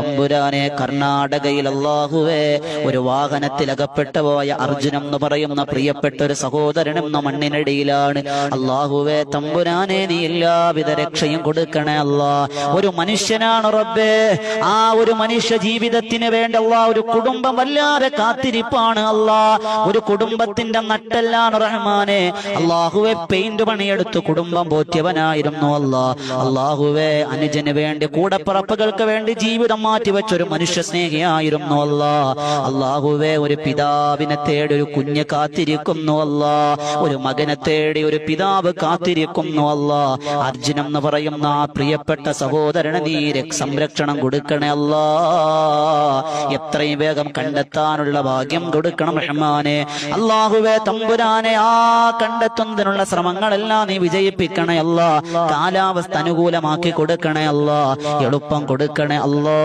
തമ്പുരാനെ കർണാടകയിൽ അല്ലാഹുവേ ഒരു വാഹനത്തിൽ അകപ്പെട്ടു പോയ അർജുനം എന്ന് പറയുന്ന പ്രിയപ്പെട്ട ഒരു സഹോദരനെന്ന മണ്ണിനടിയിലാണ്. അല്ലാഹുവേ തമ്പുരാനെ നീ എല്ലാവിധ രക്ഷയും കൊടുക്കണേ അല്ലാ. ഒരു മനുഷ്യനാണ് റബ്ബേ, ആ ഒരു മനുഷ്യ ജീവിതത്തിന് വേണ്ടി അല്ലാ ഒരു കുടുംബം വല്ലാതെ കാത്തിരിപ്പാണ് അല്ലാ. ഒരു കുടുംബത്തിന്റെ നട്ടെല്ലാണ് റഹ്മാനെ. അല്ലാഹുവേ പെയിന്റ് പണിയെടുത്ത് കുടുംബം പോറ്റിയവനായിരുന്നു അല്ലാ. അല്ലാഹുവേ അനുജന് വേണ്ടി കൂടപ്പിറപ്പുകൾക്ക് വേണ്ടി ജീവിതം മാറ്റിവെച്ചൊരു മനുഷ്യ സ്നേഹിയായിരുന്നു അല്ലാ. അല്ലാഹുവേ ഒരു പിതാവിനെ തേടി ഒരു കുഞ്ഞ് കാത്തിരിക്കുന്നു അല്ലാ. ഒരു മകനെ തേടി ഒരു പിതാവ് കാത്തിരിക്കുന്നു അല്ലാ. അർജുനം എന്ന് പറയുന്ന ആ പ്രിയപ്പെട്ട സഹോദരന് നീ സംരക്ഷണം കൊടുക്കണേ അല്ലാ. എത്രയും വേഗം കണ്ടെത്താനുള്ള ഭാഗ്യം കൊടുക്കണം റഹ്മാനെ. അല്ലാഹുവേ തമ്പുരാനെ ആ കണ്ടെത്തുന്നതിനുള്ള ശ്രമങ്ങളെല്ലാം നീ വിജയിപ്പിക്കണേ അല്ലാ. കാലാവസ്ഥ അനുകൂലമാക്കി കൊടുക്കണേ അല്ലാ. എളുപ്പം കൊടുക്കണേ അല്ലാ.